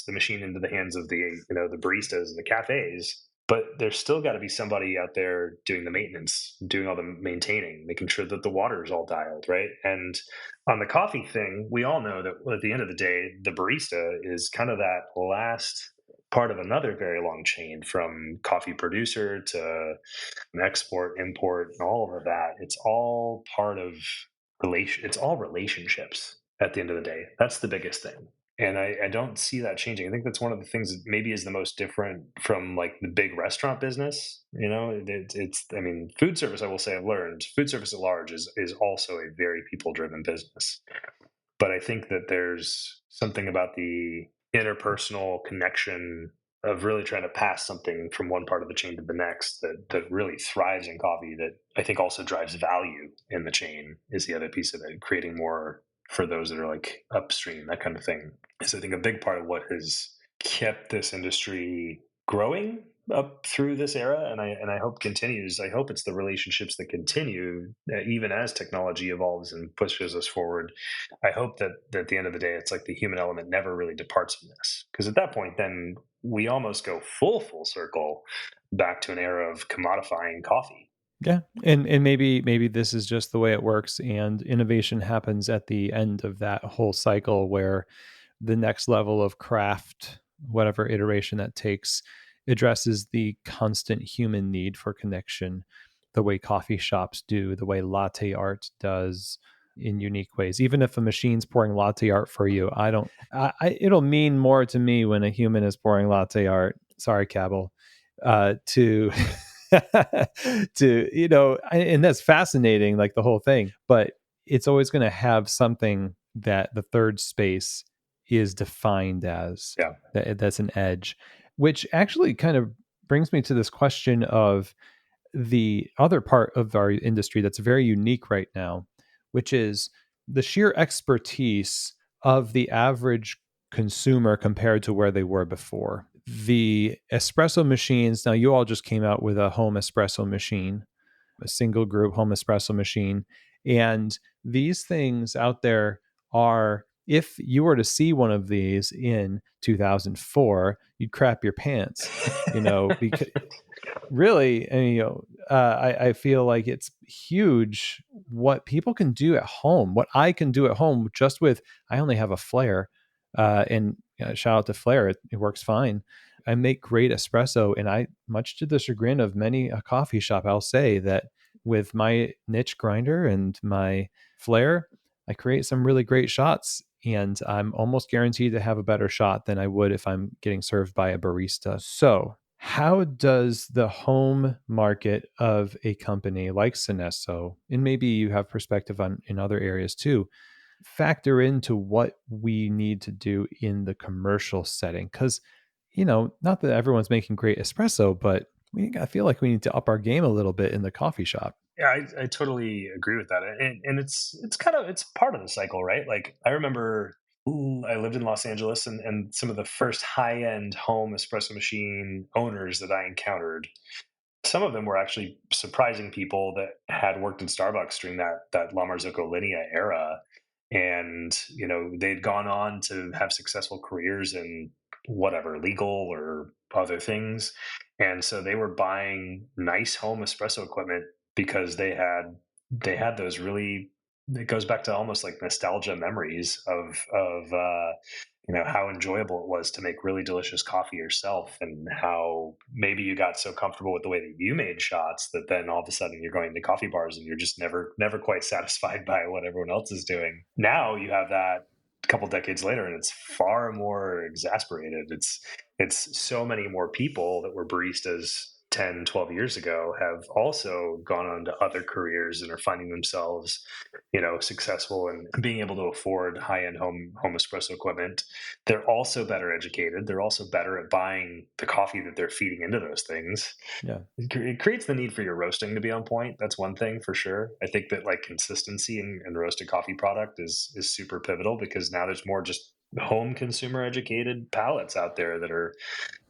machine into the hands of the baristas and the cafes. But there's still got to be somebody out there doing the maintenance, doing all the maintaining, making sure that the water is all dialed, right? And on the coffee thing, we all know that at the end of the day, the barista is kind of that last part of another very long chain from coffee producer to export, import, and all of that. It's all part of it's all relationships at the end of the day. That's the biggest thing. And I don't see that changing. I think that's one of the things that maybe is the most different from like the big restaurant business. I mean, food service, I will say I've learned food service at large is also a very people driven business. But I think that there's something about the interpersonal connection of really trying to pass something from one part of the chain to the next that really thrives in coffee, that I think also drives value in the chain, is the other piece of it. Creating more for those that are like upstream, that kind of thing, is I think a big part of what has kept this industry growing up through this era, and I hope continues. I hope it's the relationships that continue even as technology evolves and pushes us forward. I hope that at the end of the day, it's like the human element never really departs from this, because at that point, then we almost go full circle back to an era of commodifying coffee.
Yeah. And maybe this is just the way it works, and innovation happens at the end of that whole cycle where the next level of craft, whatever iteration that takes, addresses the constant human need for connection, the way coffee shops do, the way latte art does in unique ways. Even if a machine's pouring latte art for you, it'll mean more to me when a human is pouring latte art. Sorry, Cabell, to and that's fascinating, like the whole thing, but it's always going to have something that the third space is defined as.
Yeah.
That's an edge, which actually kind of brings me to this question of the other part of our industry that's very unique right now, which is the sheer expertise of the average consumer compared to where they were before. The espresso machines, now you all just came out with a home espresso machine, a single group home espresso machine. And these things out there are, if you were to see one of these in 2004, you'd crap your pants, because really, and, I feel like it's huge what people can do at home, what I can do at home just with, I only have a flare, and shout out to Flare, it works fine. I make great espresso, and I, much to the chagrin of many a coffee shop, I'll say that with my niche grinder and my flare, I create some really great shots, and I'm almost guaranteed to have a better shot than I would if I'm getting served by a barista. So how does the home market of a company like Synesso, and maybe you have perspective on in other areas too, factor into what we need to do in the commercial setting? Because, not that everyone's making great espresso, but I feel like we need to up our game a little bit in the coffee shop.
Yeah, I totally agree with that, and it's part of the cycle, right? Like I remember I lived in Los Angeles, and some of the first high-end home espresso machine owners that I encountered, some of them were actually surprising people that had worked in Starbucks during that La Marzocco Linea era, and they'd gone on to have successful careers in whatever legal or other things, and so they were buying nice home espresso equipment because they had those really, it goes back to almost like nostalgia memories of how enjoyable it was to make really delicious coffee yourself, and how maybe you got so comfortable with the way that you made shots that then all of a sudden you're going to coffee bars and you're just never quite satisfied by what everyone else is doing. Now you have that a couple decades later, and it's far more exasperated. It's so many more people that were baristas 10, 12 years ago have also gone on to other careers and are finding themselves successful and being able to afford high-end home espresso equipment. They're also better educated. They're also better at buying the coffee that they're feeding into those things.
Yeah.
It creates the need for your roasting to be on point. That's one thing for sure. I think that like consistency in roasted coffee product is super pivotal, because now there's more just home consumer educated palates out there that are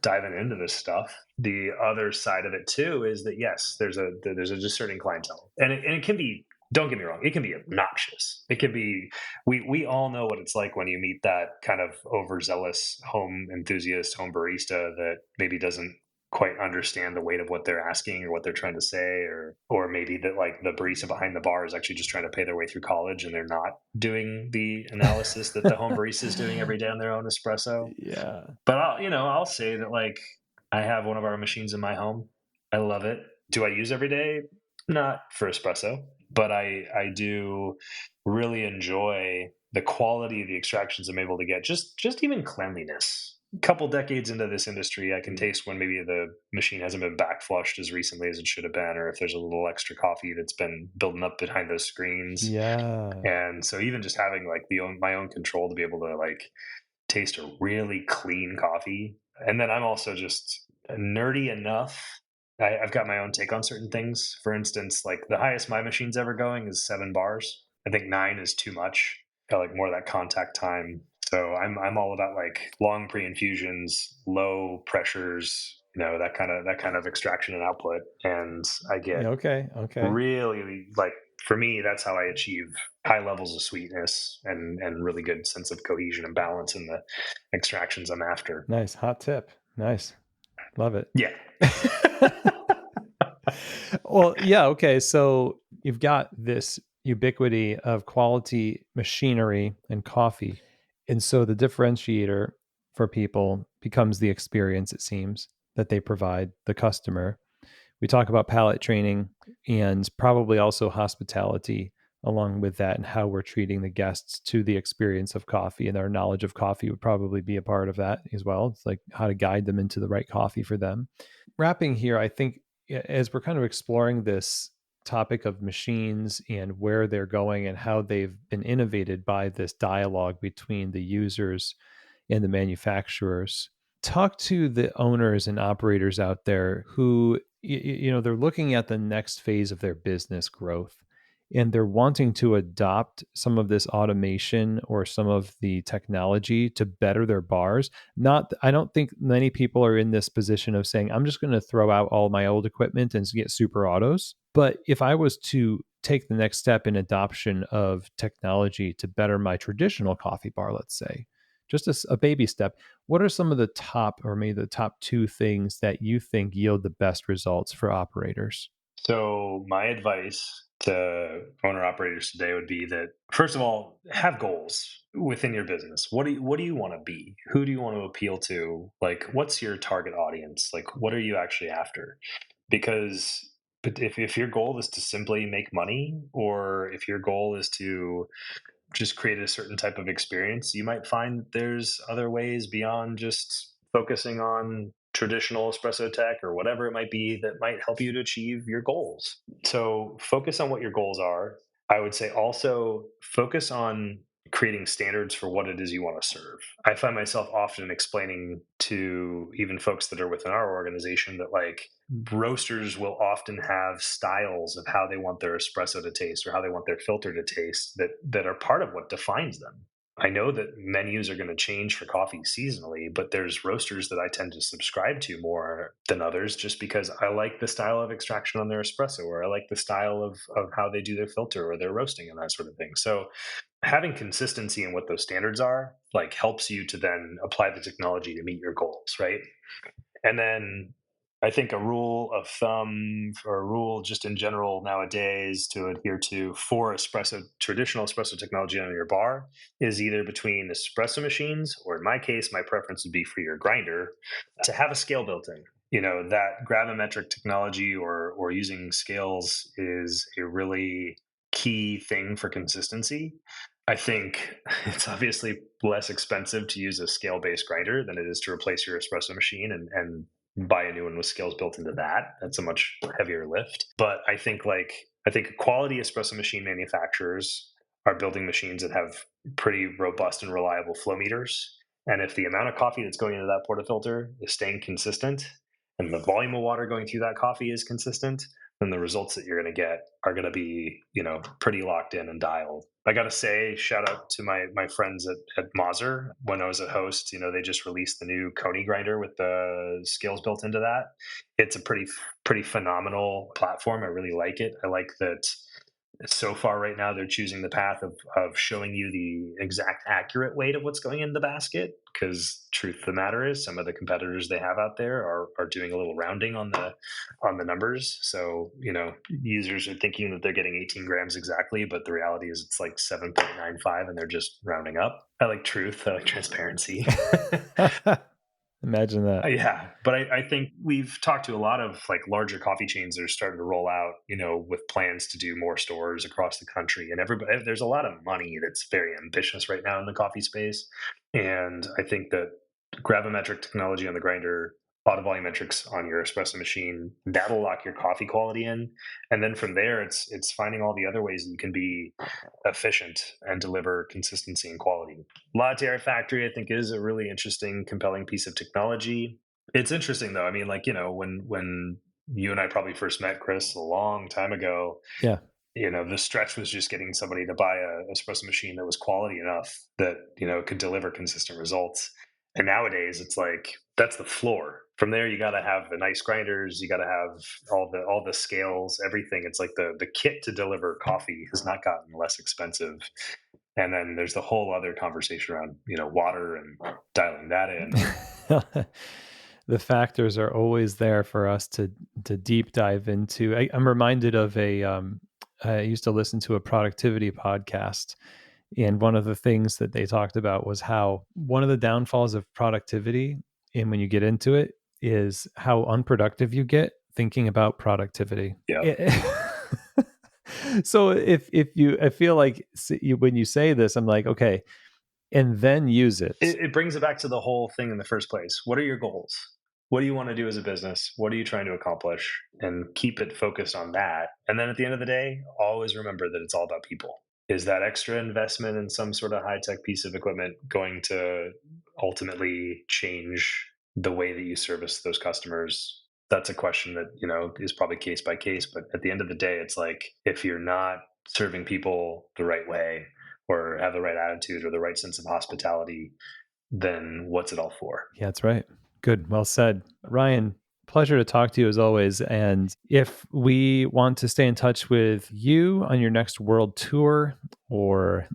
diving into this stuff. The other side of it too is that yes, there's a discerning clientele, and it can be. Don't get me wrong, it can be obnoxious. It can be. We all know what it's like when you meet that kind of overzealous home enthusiast, home barista that maybe doesn't quite understand the weight of what they're asking or what they're trying to say, or maybe that like the barista behind the bar is actually just trying to pay their way through college and they're not doing the analysis that the home barista is doing every day on their own espresso.
Yeah.
But I'll say that like I have one of our machines in my home. I love it. Do I use every day? Not for espresso, but I do really enjoy the quality of the extractions I'm able to get. Just even cleanliness. A couple decades into this industry, I can taste when maybe the machine hasn't been back flushed as recently as it should have been, or if there's a little extra coffee that's been building up behind those screens.
Yeah.
And so even just having like my own control to be able to like taste a really clean coffee. And then I'm also just nerdy enough. I've got my own take on certain things. For instance, like the highest my machine's ever going is 7 bars. I think 9 is too much. I like more of that contact time. So I'm all about like long pre-infusions, low pressures, that kind of extraction and output. And I get
Okay.
really like, for me, that's how I achieve high levels of sweetness and really good sense of cohesion and balance in the extractions I'm after.
Nice. Hot tip. Nice. Love it.
Yeah.
Well, yeah. Okay. So you've got this ubiquity of quality machinery and coffee. And so the differentiator for people becomes the experience, it seems, that they provide the customer. We talk about palate training and probably also hospitality along with that, and how we're treating the guests to the experience of coffee, and our knowledge of coffee would probably be a part of that as well. It's like how to guide them into the right coffee for them. Wrapping here, I think as we're kind of exploring this topic of machines and where they're going and how they've been innovated by this dialogue between the users and the manufacturers, talk to the owners and operators out there who they're looking at the next phase of their business growth, and they're wanting to adopt some of this automation or some of the technology to better their bars. I don't think many people are in this position of saying, I'm just going to throw out all my old equipment and get super autos. But if I was to take the next step in adoption of technology to better my traditional coffee bar, let's say, just a baby step, what are some of the top, or maybe the top 2 things that you think yield the best results for operators?
So my advice to owner operators today would be that, first of all, have goals within your business. What do you want to be? Who do you want to appeal to? Like, what's your target audience? Like, what are you actually after? Because if your goal is to simply make money, or if your goal is to just create a certain type of experience, you might find that there's other ways beyond just focusing on traditional espresso tech or whatever it might be that might help you to achieve your goals. So focus on what your goals are. I would say also focus on creating standards for what it is you want to serve. I find myself often explaining to even folks that are within our organization that like roasters will often have styles of how they want their espresso to taste or how they want their filter to taste that are part of what defines them. I know that menus are going to change for coffee seasonally, but there's roasters that I tend to subscribe to more than others just because I like the style of extraction on their espresso, or I like the style of how they do their filter or their roasting and that sort of thing. So having consistency in what those standards are like helps you to then apply the technology to meet your goals, right? And then I think a rule of thumb or a rule just in general nowadays to adhere to for traditional espresso technology on your bar is either between espresso machines, or in my case, my preference would be for your grinder to have a scale built in. That gravimetric technology or using scales is a really key thing for consistency. I think it's obviously less expensive to use a scale-based grinder than it is to replace your espresso machine and buy a new one with scales built into that. That's a much heavier lift. But I think quality espresso machine manufacturers are building machines that have pretty robust and reliable flow meters. And if the amount of coffee that's going into that portafilter is staying consistent and the volume of water going through that coffee is consistent, then the results that you're going to get are going to be, pretty locked in and dialed. I got to say, shout out to my friends at Mazer. When I was a host, they just released the new Coney grinder with the scales built into that. It's a pretty phenomenal platform. I really like it. I like that so far right now they're choosing the path of showing you the exact accurate weight of what's going in the basket, because truth of the matter is some of the competitors they have out there are doing a little rounding on the numbers. So users are thinking that they're getting 18 grams exactly, but the reality is it's like 7.95 and they're just rounding up. I like truth. I like transparency.
Imagine that.
Yeah, but I think we've talked to a lot of like larger coffee chains that are starting to roll out, with plans to do more stores across the country. And there's a lot of money that's very ambitious right now in the coffee space. And I think that gravimetric technology on the grinder, autovolumetrics on your espresso machine, that'll lock your coffee quality in. And then from there, it's finding all the other ways that you can be efficient and deliver consistency and quality. Latte Art Factory, I think, is a really interesting, compelling piece of technology. It's interesting though. I mean, when you and I probably first met, Chris, a long time ago.
Yeah.
The stretch was just getting somebody to buy a espresso machine that was quality enough that, could deliver consistent results. And nowadays it's like, that's the floor. From there, you got to have the nice grinders. You got to have all the scales, everything. It's like the kit to deliver coffee has not gotten less expensive. And then there's the whole other conversation around, water and dialing that in.
The factors are always there for us to deep dive into. I'm reminded of I used to listen to a productivity podcast, and one of the things that they talked about was how one of the downfalls of productivity, and when you get into it, is how unproductive you get thinking about productivity.
Yeah.
So I feel like when you say this, I'm like, okay, and then use it.
It brings it back to the whole thing in the first place. What are your goals? What do you want to do as a business? What are you trying to accomplish? And keep it focused on that. And then at the end of the day, always remember that it's all about people. Is that extra investment in some sort of high-tech piece of equipment going to ultimately change the way that you service those customers? That's a question that, is probably case by case. But at the end of the day, it's like, if you're not serving people the right way or have the right attitude or the right sense of hospitality, then what's it all for?
Yeah, that's right. Good. Well said. Ryan, pleasure to talk to you as always. And if we want to stay in touch with you on your next world tour or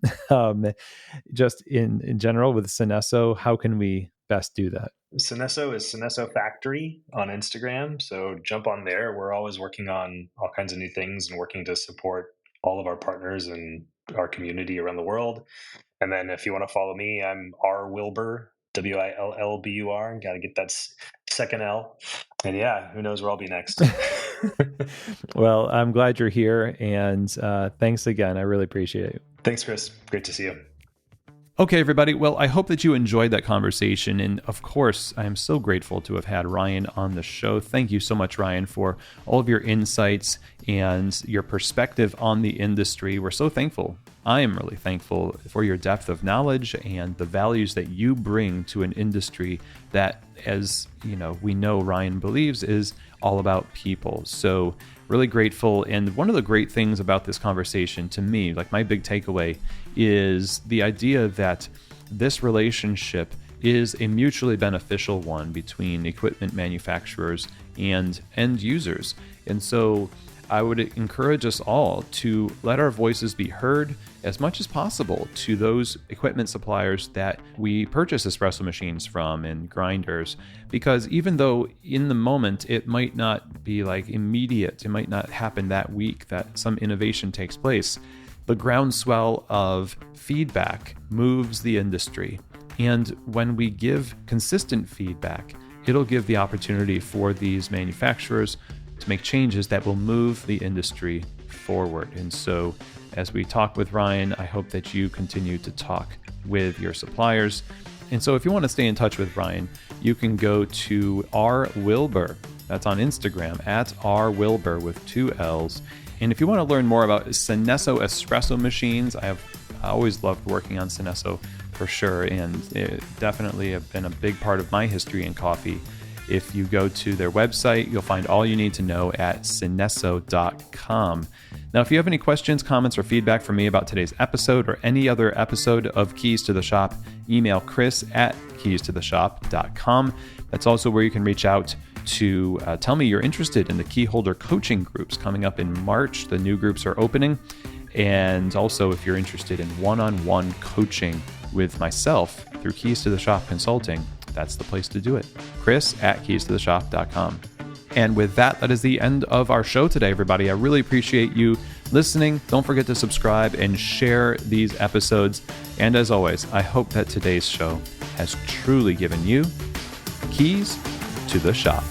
just in general with Synesso, how can we best do that?
Synesso is Synesso Factory on Instagram. So jump on there. We're always working on all kinds of new things and working to support all of our partners and our community around the world. And then if you want to follow me, I'm Willbur, Willbur. Got to get that second L. And yeah, who knows where I'll be next.
Well, I'm glad you're here. And thanks again. I really appreciate it.
Thanks, Chris. Great to see you.
Okay, everybody. Well, I hope that you enjoyed that conversation. And of course, I am so grateful to have had Ryan on the show. Thank you so much, Ryan, for all of your insights and your perspective on the industry. We're so thankful. I am really thankful for your depth of knowledge and the values that you bring to an industry that, as we know Ryan believes, is all about people. So really grateful. And one of the great things about this conversation to me, like my big takeaway, is the idea that this relationship is a mutually beneficial one between equipment manufacturers and end users. And so I would encourage us all to let our voices be heard as much as possible to those equipment suppliers that we purchase espresso machines from and grinders, because even though in the moment it might not be like immediate, it might not happen that week that some innovation takes place, the groundswell of feedback moves the industry. And when we give consistent feedback, it'll give the opportunity for these manufacturers to make changes that will move the industry forward. And so as we talk with Ryan, I hope that you continue to talk with your suppliers. And so if you want to stay in touch with Ryan, you can go to Willbur. That's on Instagram, at Willbur with 2 L's. And if you want to learn more about Synesso espresso machines, I always loved working on Synesso for sure, and it definitely have been a big part of my history in coffee. If you go to their website, you'll find all you need to know at synesso.com. Now, if you have any questions, comments, or feedback for me about today's episode or any other episode of Keys to the Shop, email chris@keystotheshop.com. That's also where you can reach out to tell me you're interested in the key holder coaching groups coming up in March. The new groups are opening. And also, if you're interested in one-on-one coaching with myself through Keys to the Shop Consulting, that's the place to do it. chris@keystotheshop.com. And with that, that is the end of our show today, everybody. I really appreciate you listening. Don't forget to subscribe and share these episodes. And as always, I hope that today's show has truly given you keys to the shop.